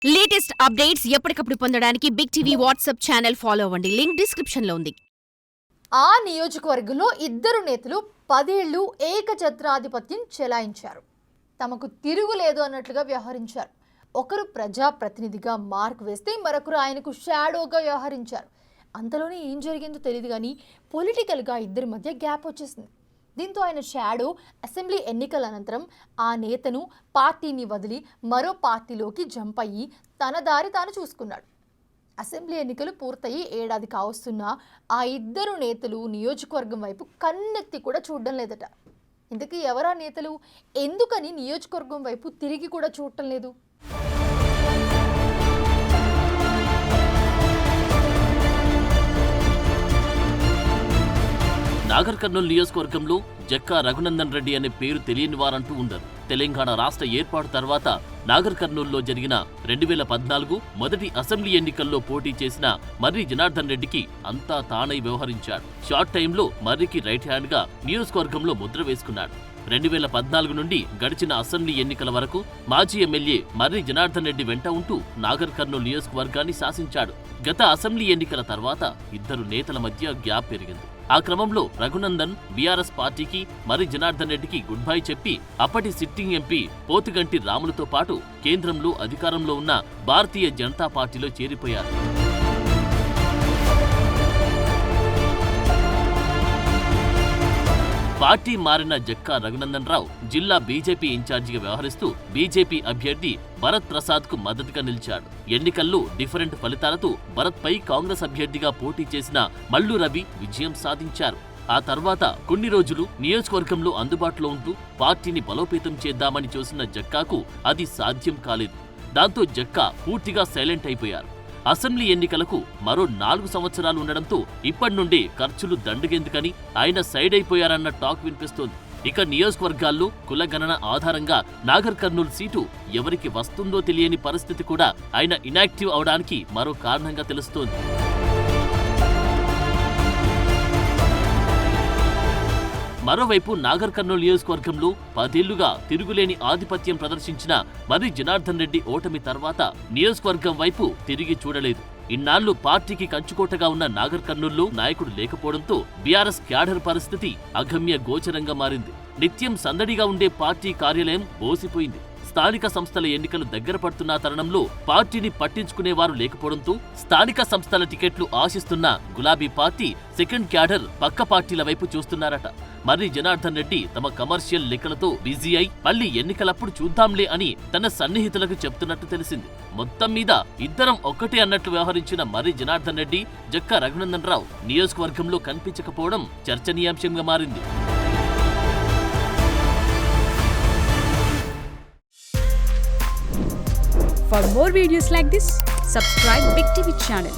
Latest updates ఎప్పటికప్పుడు పొందడానికి big TV WhatsApp channel follow అవ్వండి. లింక్ డిస్క్రిప్షన్ లో ఉంది. ఆ నియోజకవర్గంలో ఇద్దరు నేతలు 10 ఏళ్లు ఏకఛత్రాధిపత్యం చెలాయించారు. తమకు తిరుగులేదు అన్నట్లుగా వ్యవహరించారు. ఒకరు ప్రజాప్రతినిధిగా మార్క్ వేస్తే మరొకరు ఆయనకు షాడోగా వ్యవహరించారు. అంతలోనే ఏం జరిగిందో తెలియదు కానీ పొలిటికల్గా ఇద్దరి మధ్య గ్యాప్ వచ్చేసింది. దీంతో ఆయన షాడో అసెంబ్లీ ఎన్నికల అనంతరం ఆ నేతను పార్టీని వదిలి మరో పార్టీలోకి జంప్ అయ్యి తన దారి తాను చూసుకున్నాడు. అసెంబ్లీ ఎన్నికలు పూర్తయి ఏడాది కావస్తున్నా ఆ ఇద్దరు నేతలు నియోజకవర్గం వైపు కన్నెత్తి కూడా చూడడం లేదట. ఇంతకీ ఎవరా నేతలు? ఎందుకని నియోజకవర్గం వైపు తిరిగి కూడా చూడటం లేదు? నాగర్ కర్నూలు నియోజకవర్గంలో జక్కా రఘునందన్ రెడ్డి అనే పేరు తెలియని వారంటూ ఉండరు. తెలంగాణ రాష్ట్ర ఏర్పాటు తర్వాత నాగర్ కర్నూలులో జరిగిన 2014 మొదటి అసెంబ్లీ ఎన్నికల్లో పోటీ చేసిన మర్రి జనార్దన్ రెడ్డికి అంతా తానై వ్యవహరించాడు. షార్ట్ టైంలో మర్రికి రైట్ హ్యాండ్ గా నియోజకవర్గంలో ముద్ర వేసుకున్నాడు. 2014 నుండి గడిచిన అసెంబ్లీ ఎన్నికల వరకు మాజీ ఎమ్మెల్యే మర్రి జనార్దన్ రెడ్డి వెంట ఉంటూ నాగర్ కర్నూలు నియోజకవర్గాన్ని శాసించాడు. గత అసెంబ్లీ ఎన్నికల తర్వాత ఇద్దరు నేతల మధ్య గ్యాప్ పెరిగింది. ఆ క్రమంలో రఘునందన్ బీఆర్ఎస్ పార్టీకి మర్రి జనార్దన్ రెడ్డికి గుడ్ బై చెప్పి అప్పటి సిట్టింగ్ ఎంపీ పోతుగంటి రాములతో పాటు కేంద్రంలో అధికారంలో ఉన్న భారతీయ జనతా పార్టీలో చేరిపోయారు. పార్టీ మారిన జక్కా రఘునందన్ రావు జిల్లా బీజేపీ ఇన్ఛార్జిగా వ్యవహరిస్తూ బీజేపీ అభ్యర్థి భరత్ ప్రసాద్ కు మద్దతుగా నిలిచాడు. ఎన్నికల్లో డిఫరెంట్ ఫలితాలతో భరత్ పై కాంగ్రెస్ అభ్యర్థిగా పోటీ చేసిన మల్లు రవి విజయం సాధించారు. ఆ తర్వాత కొన్ని రోజులు నియోజకవర్గంలో అందుబాటులో ఉంటూ పార్టీని బలోపేతం చేద్దామని చూసిన జక్కాకు అది సాధ్యం కాలేదు. దాంతో జక్కా పూర్తిగా సైలెంట్ అయిపోయారు. అసెంబ్లీ ఎన్నికలకు మరో 4 సంవత్సరాలు ఉండడంతో ఇప్పటి నుండే ఖర్చులు దండగెందుకని ఆయన సైడ్ అయిపోయారన్న టాక్ వినిపిస్తోంది. ఇక నియోజకవర్గాల్లో కులగణన ఆధారంగా నాగర్ కర్నూలు సీటు ఎవరికి వస్తుందో తెలియని పరిస్థితి కూడా ఆయన ఇనాక్టివ్ అవడానికి మరో కారణంగా తెలుస్తోంది. మరోవైపు నాగర్ కర్నూలు నియోజకవర్గంలో 10 ఏళ్లుగా తిరుగులేని ఆధిపత్యం ప్రదర్శించిన మర్రి జనార్దన్ రెడ్డి ఓటమి తర్వాత నియోజకవర్గం వైపు తిరిగి చూడలేదు. ఇన్నాళ్లు పార్టీకి కంచుకోటగా ఉన్న నాగర్ కర్నూలులో నాయకుడు లేకపోవడంతో బీఆర్ఎస్ క్యాడర్ పరిస్థితి అగమ్య గోచరంగా మారింది. నిత్యం సందడిగా ఉండే పార్టీ కార్యాలయం బోసిపోయింది. స్థానిక సంస్థల ఎన్నికలు దగ్గర పడుతున్న తరుణంలో పార్టీని పట్టించుకునేవారు లేకపోవడంతో స్థానిక సంస్థల టికెట్లు ఆశిస్తున్న గులాబీ పార్టీ సెకండ్ క్యాడర్ పక్క పార్టీల వైపు చూస్తున్నారట. మర్రి జనార్దన్ రెడ్డి తమ కమర్షియల్ లెక్కలతో బిజీ అయి మళ్లీ ఎన్నికలప్పుడు చూద్దాంలే అని తన సన్నిహితులకు చెప్తున్నట్టు తెలిసింది. మొత్తం మీద ఇద్దరం ఒక్కటే అన్నట్లు వ్యవహరించిన మర్రి జనార్దన్ రెడ్డి, జక్కా రఘునందన్ రావు నియోజకవర్గంలో కనిపించకపోవడం చర్చనీయాంశంగా మారింది. For more videos like this, subscribe Big TV channel.